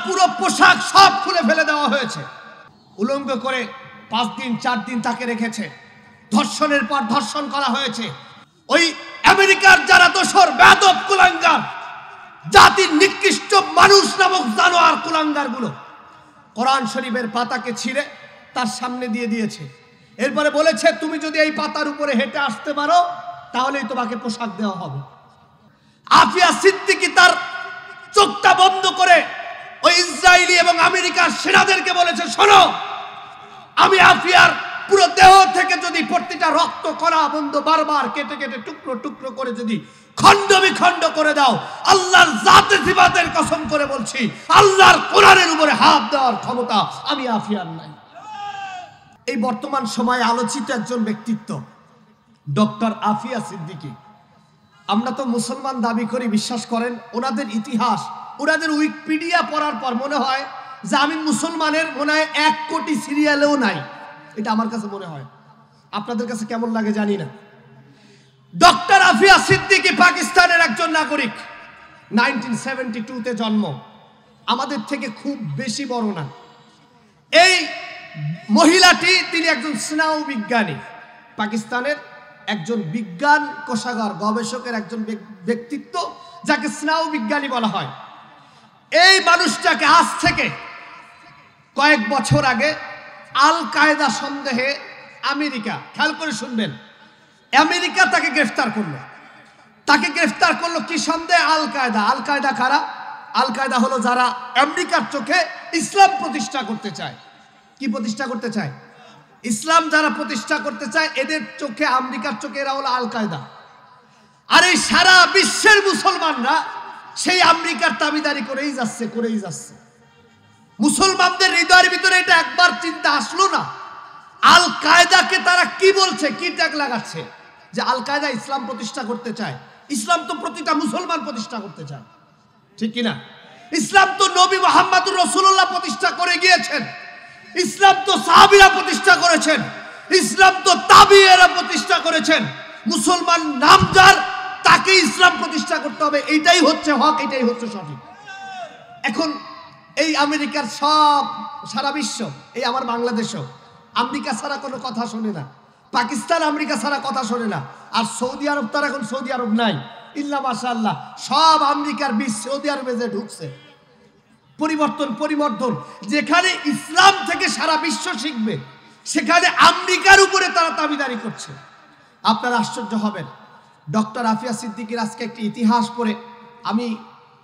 পুরো পোশাক সব খুলে ফেলে দেওয়া হয়েছে। উলঙ্গ করে 5 দিন 4 দিন তাকে রেখেছে। ধর্ষণের পর ধর্ষণ করা হয়েছে। ওই আমেরিকার যারা দোসর বেয়াদব কুলাঙ্গার, জাতির নিকৃষ্ট মানুষ নামক জানোয়ার কুলাঙ্গার গুলো কোরআন শরীফের পাতাকে ছিঁড়ে তার সামনে দিয়ে দিয়েছে। এরপরে বলেছে, তুমি যদি এই পাতার উপরে হেঁটে আসতে পারো তাহলেই তোমাকে পোশাক দেওয়া হবে। আফিয়া সিদ্দিকী তার চোখটা বন্ধ করে ওই ইসরায়েলি এবং আমেরিকার সেনাদেরকে বলেছে, শোনো, আমি আফিয়ার পুরো দেহ থেকে যদি প্রতিটা রক্ত কণা বন্ধ বারবার কেটে কেটে টুকরো টুকরো করে যদি খণ্ড বিখণ্ড করে দাও, আল্লাহর জাতে সিফাতের কসম করে বলছি, আল্লাহর কোরআনের উপরে হাত দেওয়ার ক্ষমতা আমি আফিয়ার নাই। এই বর্তমান সময়ে আলোচিত একজন ব্যক্তিত্ব ডক্টর আফিয়া সিদ্দিকী। আমরা তো মুসলমান দাবি করি, বিশ্বাস করেন ওনাদের ইতিহাস, ওনাদের উইকিপিডিয়া পড়ার পর মনে হয় যে আমি মুসলমানের মনে হয় 1 কোটি সিরিয়ালেও নাই। এটা আমার কাছে মনে হয়, আপনাদের কাছে কেমন লাগে জানি না। ডক্টর আফিয়া সিদ্দিকী পাকিস্তানের একজন নাগরিক, 1972-তে জন্ম, আমাদের থেকে খুব বেশি বড় না। এই মহিলাটি তিনি একজন স্নায়ু বিজ্ঞানী, পাকিস্তানের একজন বিজ্ঞান কোষাগার গবেষকের একজন ব্যক্তিত্ব, যাকে স্নায়ু বিজ্ঞানী বলা হয়। এই মানুষটাকে আজ থেকে কয়েক বছর আগে আল কায়দা সন্দেহে আমেরিকা, খেয়াল করে শুনবেন, আমেরিকা তাকে গ্রেফতার করলো। তাকে গ্রেফতার করলো কি সন্দেহে? আল কায়দা। আল কায়দা কারা? আল কায়দা হলো যারা আমেরিকার চোখে ইসলাম প্রতিষ্ঠা করতে চায়। কি প্রতিষ্ঠা করতে চায়? ইসলাম যারা প্রতিষ্ঠা করতে চায়, এদের চোখে, আমেরিকার চোখে এরা হলো আল কায়দা। আর এই সারা বিশ্বের মুসলমানরা সেই আমেরিকার দাবিদারি করেই যাচ্ছে। মুসলমানদের হৃদয়ের ভিতরে এটা একবার চিন্তা আসলো না, আল কায়দাকে তারা কি বলছে, কি ট্যাগ লাগাচ্ছে, যে আল কায়দা ইসলাম প্রতিষ্ঠা করতে চায়। ইসলাম তো প্রতিটা মুসলমান প্রতিষ্ঠা করতে চায়, ঠিক কিনা? ইসলাম তো নবী মুহাম্মদুর রাসূলুল্লাহ প্রতিষ্ঠা করে গিয়েছেন। ইসলাম তো সাহাবীরা প্রতিষ্ঠা করেছেন। ইসলাম তো তাবিঈরা প্রতিষ্ঠা করেছেন। মুসলমান নামদার, তাকে ইসলাম প্রতিষ্ঠা করতে হবে, এইটাই হচ্ছে হক, এটাই হচ্ছে সঠিক। এখন এই আমেরিকার সব সারা বিশ্ব, এই আমার বাংলাদেশও আমেরিকা ছাড়া কোনো কথা শোনে না, পাকিস্তান আমেরিকা ছাড়া কথা শোনে না। আর সৌদি আরব, তার এখন সৌদি আরব নাই, ইল্লা মাশাআল্লাহ, সব আমেরিকার বীজ সৌদি আরবে যে ঢুকছে। পরিবর্তন, যেখানে ইসলাম থেকে সারা বিশ্ব শিখবে, সেখানে আমেরিকার উপরে তারা দাবিদারি করছে। আপনারা আশ্চর্য হবেন, ডক্টর আফিয়া সিদ্দিকীর আজকে একটি ইতিহাস পড়ে আমি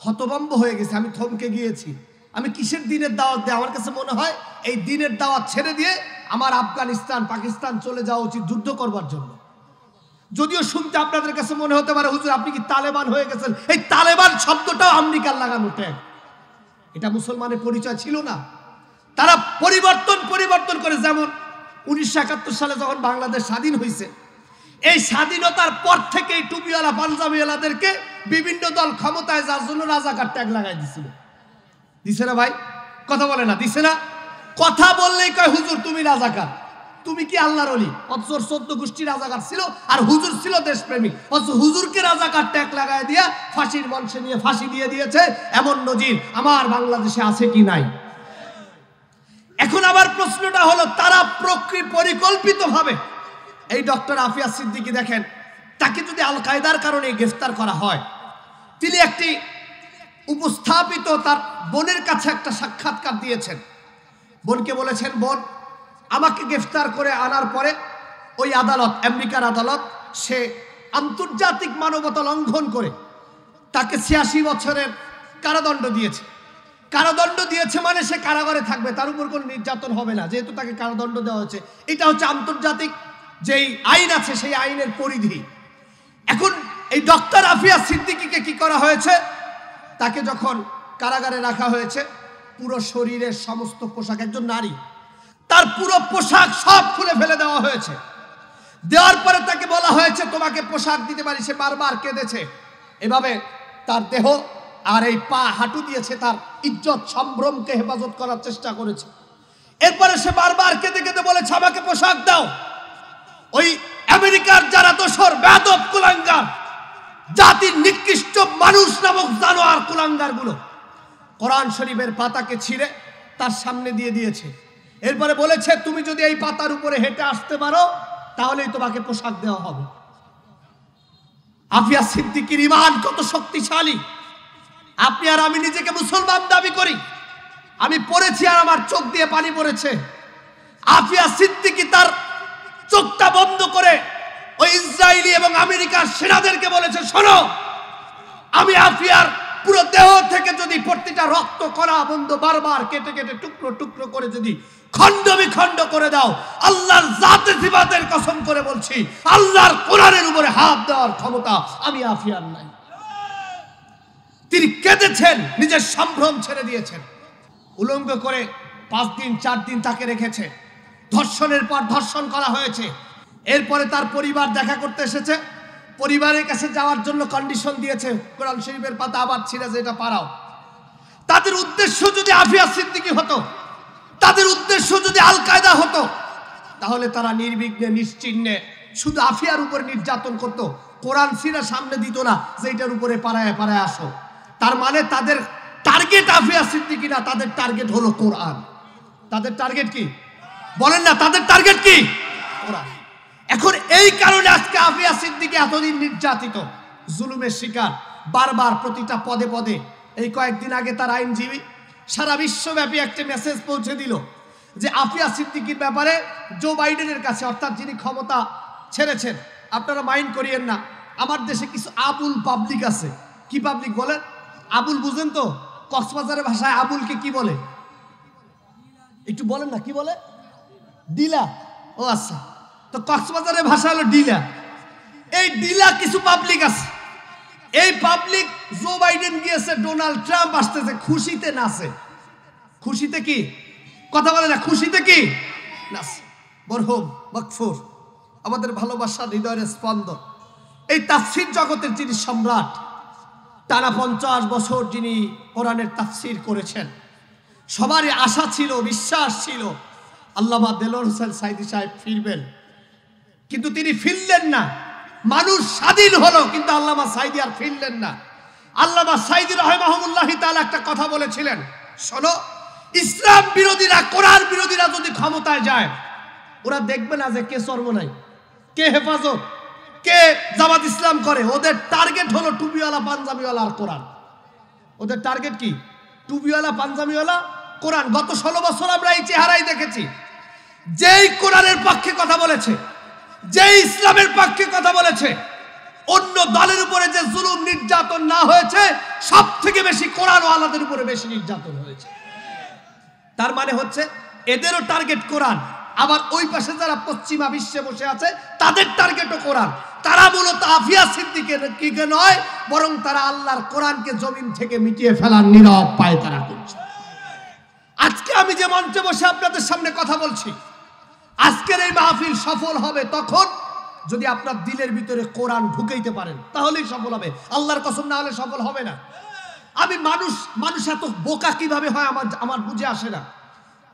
হতভম্ব হয়ে গেছি, আমি থমকে গিয়েছি। আমি কিসের দিনের দাওয়াত দেয়? আমার কাছে মনে হয় এই দিনের দাওয়াত ছেড়ে দিয়ে আমার আফগানিস্তান, পাকিস্তান চলে যাওয়া উচিত যুদ্ধ করবার জন্য। যদিও শুনতে আপনাদের কাছে মনে হতে পারে, হুজুর আপনি কি তালেবান হয়ে গেছেন? এই তালেবান শব্দটাও আমেরিকার লাগানো ট্যাগ, এটা মুসলমানের পরিচয় ছিল না। তারা পরিবর্তন করে, যেমন 1971 সালে যখন বাংলাদেশ স্বাধীন হয়েছে, এই স্বাধীনতার পর থেকে এই টুপিওয়ালা পাঞ্জাবিওয়ালাদেরকে বিভিন্ন দল ক্ষমতায় যাওয়ার জন্য রাজাকার ট্যাগ লাগাই দিছিল। দিছে না ভাই? কথা বলে না, দিছে না? কথা বললেই কয় হুজুর তুমি রাজাকার, তুমি কি আল্লাহর ওলি? অথচ 14 গোষ্ঠী রাজাকার ছিল, আর হুজুর ছিল দেশপ্রেমিক। অথচ হুজুরকে রাজাকার ট্যাগ লাগাই দিয়া ফাঁসির মঞ্চে নিয়ে ফাঁসি দিয়ে দিয়েছে। এমন নজির আমার বাংলাদেশে আছে কি নাই? এখন আবার প্রশ্নটা হলো, তারা পরিকল্পিতভাবে এই ডক্টর আফিয়া সিদ্দিকী, দেখেন, তাকে যদি আল কায়দার কারণে গ্রেফতার করা হয়, তিনি একটি উপস্থাপিত তার বোনের কাছে একটা সাক্ষাৎকার দিয়েছেন। বোনকে বলেছেন, বোন, আমাকে গ্রেফতার করে আনার পরে ওই আদালত, আমেরিকার আদালত, সে আন্তর্জাতিক মানবতা লঙ্ঘন করে তাকে 86 বছরের কারাদণ্ড দিয়েছে। কারাদণ্ড দিয়েছে মানে সে কারাগারে থাকবে, তার উপর কোনো নির্যাতন হবে না, যেহেতু তাকে কারাদণ্ড দেওয়া হয়েছে। এটা হচ্ছে আন্তর্জাতিক যেই আইন আছে সেই আইনের পরিধি। এখন এই ডক্টর আফিয়া সিদ্দিকীকে কি করা হয়েছে? তাকে যখন কারাগারে রাখা হয়েছে, পুরো শরীরের সমস্ত পোশাক, একজন নারী, তার পুরো পোশাক সব খুলে ফেলে দেওয়া হয়েছে। দেওয়ার পরে তাকে বলা হয়েছে তোমাকে পোশাক দিতে পারি। সে বারবার কেঁদেছে, এভাবে তার দেহ আর এই পা, হাঁটু দিয়েছে, তার ইজ্জত সম্ভ্রমকে হেফাজত করার চেষ্টা করেছে। এরপরে সে বারবার কেঁদে কেঁদে বলেছে আমাকে পোশাক দাও। ওই আমেরিকার যারা দোসর বেয়াদব কুলাঙ্গার, জাতির নিকৃষ্ট মানুষ নামক জানোয়ার কুলাঙ্গার গুলো কোরআন শরীফের পাতাকে ছিঁড়ে তার সামনে দিয়ে দিয়েছে। এরপরে বলেছে, তুমি যদি এই পাতার উপরে হেঁটে আসতে পারো তাহলেই তোমাকে পোশাক দেওয়া হবে। আফিয়া সিদ্দিকীর ঈমান কত শক্তিশালী! আপনি আর আমি নিজেকে মুসলমান দাবি করি, আমি পড়েছি আর আমার চোখ দিয়ে পানি পড়েছে। আফিয়া সিদ্দিকী তার চোখটা বন্ধ করে ওই ইসরায়েলি এবং আমেরিকার সেনাদেরকে বলেছে, শোনো, আমি আফিয়ার পুরো দেহ থেকে যদি প্রতিটা রক্ত কণা বন্ধ বারবার কেটে কেটে টুকরো টুকরো করে যদি খণ্ড বিখণ্ড করে দাও, আল্লাহর জাতে সিফাতের কসম করে বলছি, আল্লাহর কোরআনের উপরে হাত দেওয়ার ক্ষমতা আমি আফিয়ার নাই। তিনি কেঁদেছেন, নিজের সম্ভ্রম ছেড়ে দিয়েছেন। উলঙ্গ করে 5 দিন 4 দিন তাকে রেখেছে, ধর্ষণের পর ধর্ষণ করা হয়েছে। এরপরে তার পরিবার দেখা করতে এসেছে, পরিবারের কাছে যাওয়ার জন্য কন্ডিশন দিয়েছে, কোরআন শরীফের পাতা আবার ছিঁড়ে যেটা পারাও। তাদের উদ্দেশ্য যদি আফিয়া সিদ্দিকী হতো, তাদের উদ্দেশ্য যদি আল কায়দা হতো, তাহলে তারা নির্বিঘ্নে নিশ্চিহ্নে শুধু আফিয়ার উপরে নির্যাতন করত, কোরআন ছিঁড়ে সামনে দিত না যে এটার উপরে পাড়ায় পাড়ায় আসো। তার মানে তাদের টার্গেট আফিয়া সিদ্দিকী না, তাদের টার্গেট হলো কোরআন। তাদের টার্গেট কি বলেন না? তাদের টার্গেট কি? কোরআন। এখন এই কারণে আজকে আফিয়া সিদ্দিকী এতদিন নির্যাতিত, জুলুমের শিকার, বারবার প্রতিটা পদে পদে। এই কয়েকদিন আগে তার আইনজীবী সারা বিশ্বব্যাপী একটা মেসেজ পৌঁছে দিল যে আফিয়া সিদ্দিকীর ব্যাপারে জো বাইডেনের কাছে, অর্থাৎ যিনি ক্ষমতা ছেড়েছেন, আপনারা মাইন্ড করিয়েন না, আমার দেশে কিছু আবুল পাবলিক আছে। কি পাবলিক বলেন? আবুল বুঝেন তো? কক্সবাজারের ভাষায় আবুলকে কি বলে একটু বলেন না, কি বলে? ডিলা। ও আচ্ছা, তো কক্সবাজারের ভাষা হলো ডিলা। এই ডিলা কিছু পাবলিক আছে। এই পাবলিক জো বাইডেন গিয়েছে, ডোনাল্ড ট্রাম্প আসতেছে, খুশিতে নাচে। খুশিতে কি কথা বলে না? খুশিতে কি নাচে। মরহুম মকফুর, আমাদের ভালোবাসার হৃদয়ের স্পন্দন, এই তাফসীর জগতের যিনি সম্রাট, টানা 50 বছর যিনি কোরআনের তাফসীর করেছেন, সবারই আশা ছিল, বিশ্বাস ছিল আল্লামা দেলোয়ার হোসেন সাঈদী সাহেব ফিরবেন, কিন্তু তিনি ফিরলেন না। মানুষ স্বাধীন হলো, কিন্তু আল্লামা সাঈদী আর ফিরলেন না। আল্লামা সাঈদী রাহিমাহুল্লাহি তাআলা একটা কথা বলেছিলেন, শোনো, ইসলাম বিরোধীরা, কোরআন বিরোধীরা যদি ক্ষমতায় যায়, ওরা দেখবে না যে কে সর্বনাই, কে হেফাজত, কে জামাত ইসলাম করে। ওদের টার্গেট হলো টুপিওয়ালা পাঞ্জাবিওয়ালা আর কোরআন। ওদের টার্গেট কি? টুপিওয়ালা পাঞ্জাবিওয়ালা কোরআন। গত 16 বছর আমরা এই চেহারাই দেখেছি। যেই কোরআনের পক্ষে কথা বলেছে, যেই ইসলামের পক্ষে কথা বলেছে, অন্য দলের উপরে যে জুলুম নির্যাতন না হয়েছে, সব থেকে বেশি কোরআন ওয়ালাদের উপরে বেশি নির্যাতন হয়েছে। তার মানে হচ্ছে এদেরও টার্গেট কোরআন, আবার ওই পাশে যারা পশ্চিমা বিশ্বে বসে আছে তাদের টার্গেটও কোরআন। তারা মূলত আফিয়া সিদ্দিকীকে নয়, বরং তারা আল্লাহর কোরআনকে জমিন থেকে মিটিয়ে ফেলার নীরব পায় তারা করছে। আজকে আমি যে মঞ্চে বসে আপনাদের সামনে কথা বলছি, আজকের এই মাহফিল সফল হবে তখন যদি আপনার দিলের ভিতরে কোরআন ঢুকাইতে পারেন, তাহলেই সফল হবে। আল্লাহর কসম, না হলে সফল হবে না। আমি মানুষ এত বোকা কিভাবে হয় আমার বুঝে আসে না।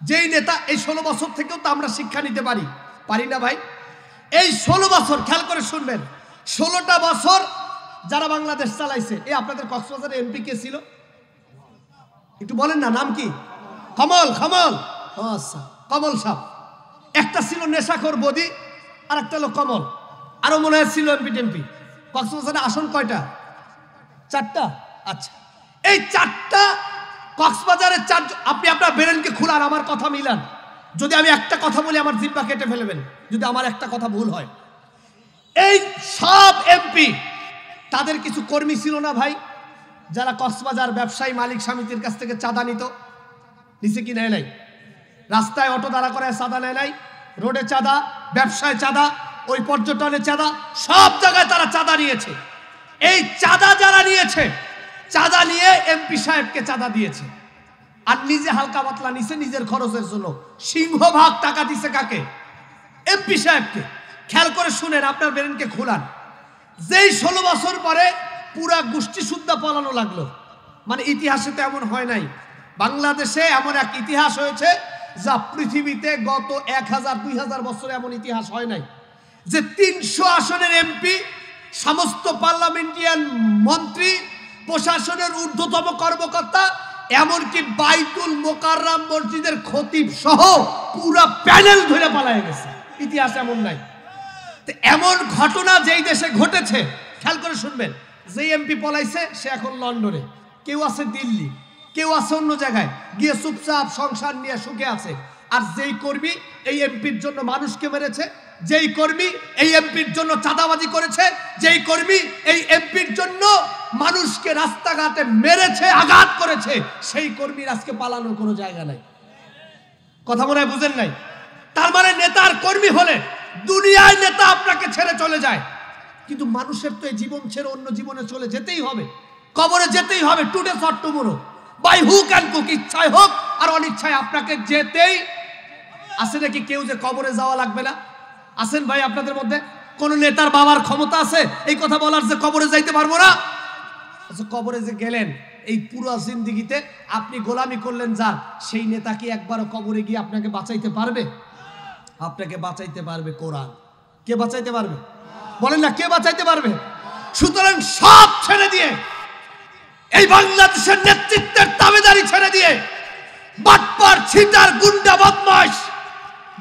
যেই নেতা, এই 16 বছর থেকেও তো আমরা শিক্ষা নিতে পারি না ভাই। এই 16 বছর খেয়াল করে শুনবেন, 16টা বছর যারা বাংলাদেশ চালাইছে, এই আপনাদের কক্সবাজারের এমপি কে ছিল একটু বলেন না, নাম কি? কমল। আচ্ছা, কমল সাহেব। একটা ছিল নেশাখোর বদি, আর একটা হলো কমল, আরো মনে হয় ছিল এমপি। কক্সবাজারে আসন কয়টা? 4টা। আচ্ছা, এই 4টা কক্সবাজারের 4। আপনি আপনার ব্রেনকে খুলান, আমার কথা মিলান। যদি আমি একটা কথা বলি আমার জিহ্বা কেটে ফেলবেন যদি আমার একটা কথা ভুল হয়। এই সব এমপি, তাদের কিছু কর্মী ছিল না ভাই, যারা কক্সবাজার ব্যবসায়ী মালিক সমিতির কাছ থেকে চাঁদা নিত? নিচে কি নেয় নাই? রাস্তায় অটো দাঁড়া করে চাঁদা নেয় নাই? রোডে চাঁদা, ব্যবসায় চাঁদা, ওই পর্যটনে চাঁদা, সব জায়গায় তারা চাঁদা নিয়েছে। এই চাঁদা যারা নিয়েছে, চাঁদা নিয়ে এমপি সাহেবকে চাঁদা দিয়েছে, আর নিজে হালকা পাতলা নিছে নিজের খরচের জন্য। সিংহভাগ টাকা দিছে কাকে? এমপি সাহেবকে। খেয়াল করে শুনেন, আপনার ব্রেনকে খোলান। যেই 16 বছর পরে পুরা গোষ্ঠী শুদ্ধা পালানো লাগলো, মানে ইতিহাসে তো এমন হয় নাই। বাংলাদেশে এমন এক ইতিহাস হয়েছে যা পৃথিবীতে গত 1000-2000 বছরে এমন ইতিহাস হয় নাই, যে 300 আসনের এমপি, সমস্ত পার্লামেন্টারিয়ান মন্ত্রী, প্রশাসনের ঊর্ধ্বতম কর্মকর্তা এমনকি বাইতুল মোকাররম মসজিদের খতিব সহ পুরো প্যানেল ধরে পালায় গেছে। ইতিহাস এমন নাই। এমন ঘটনা যেই দেশে ঘটেছে, খেয়াল করে শুনবেন, যে এমপি পলাইছে সে এখন লন্ডনে, কেউ আছে দিল্লি, কেউ আছে অন্য জায়গায় গিয়ে চুপচাপ সংসার নিয়ে সুখে আছে। আর যেই কর্মী এই এমপির জন্য মানুষকে মেরেছে, যেই কর্মী এই এমপির জন্য চাঁদাবাজি করেছে, যেই কর্মী এই এমপির জন্য মানুষকে রাস্তাঘাটে মেরেছে, আঘাত করেছে, সেই কর্মীর আজকে পালানোর কোনো জায়গা নাই। কথা মনে হয় বুঝেন নাই? তার মানে নেতার কর্মী হলে দুনিয়ায় নেতা আপনাকে ছেড়ে চলে যায়, কিন্তু মানুষের তো এই জীবন ছেড়ে অন্য জীবনে চলে যেতেই হবে, কবরে যেতেই হবে, today for tomorrow, by hook and কুক, ইচ্ছায় হোক আর অনিচ্ছায় আপনাকে যেতেই। আছে নাকি কেউ যে কবরে যাওয়া লাগবে না? আছেন ভাই আপনাদের মধ্যে? কোন নেতার বাবার ক্ষমতা আছে এই কথা বলার যে কবরে যাইতে পারবো না? আচ্ছা, কবরে যে গেলেন, এই পুরো জিন্দেগিতে আপনি গোলামি করলেন যার, সেই নেতা কি একবারও কবরে গিয়ে আপনাকে বাঁচাইতে পারবে? আপনাকে বাঁচাইতে পারবে কোরআন। কে বাঁচাইতে পারবে? বলেন না, কে বাঁচাইতে পারবে? সুতরাং সব ছেড়ে দিয়ে, এই বাংলাদেশের নেতৃত্বের দাবিদারি ছেড়ে দিয়ে, বাটপার, ছিটার, গুন্ডা, বদমাশ,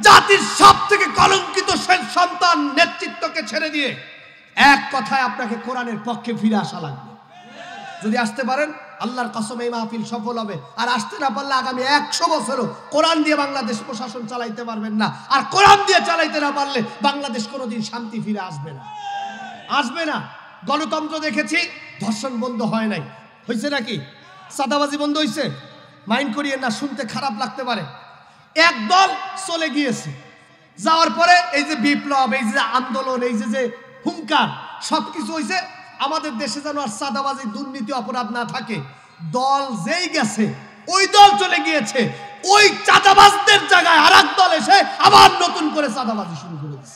জাতির সব থেকে কলঙ্কিত সন্তান নেতৃত্বকে ছেড়ে দিয়ে এক কথায় আপনাকে কোরআনের পক্ষে ফিরে আসা লাগবে। যদি আসতে পারেন, আল্লাহর কসম এই মাহফিল সফল হবে। আর আসতে না পারলে আগামী 100 বছরও কোরআন দিয়ে বাংলাদেশ প্রশাসন চালাইতে পারবেন না। আর কোরআন দিয়ে চালাইতে না পারলে বাংলাদেশ কোনোদিন শান্তি ফিরে আসবে না, আসবে না। গণতন্ত্র দেখেছি, ধর্ষণ বন্ধ হয় নাই, হয়েছে নাকি? চাঁদাবাজি বন্ধ হয়েছে? মাইন্ড করিয়ে না, শুনতে খারাপ লাগতে পারে। একদল চলে গিয়েছে, যাওয়ার পরে এই যে বিপ্লব, এই যে আন্দোলন, এই যে হুঙ্কার, সবকিছু হয়েছে আমাদের দেশে যেন আর চাঁদাবাজি, দুর্নীতি, অপরাধ না থাকে। দল যেই গেছে, ওই দল চলে গিয়েছে, ওই চাঁদাবাজদের জায়গায় আর এক দল এসে আবার নতুন করে চাঁদাবাজি শুরু করে দিয়েছে।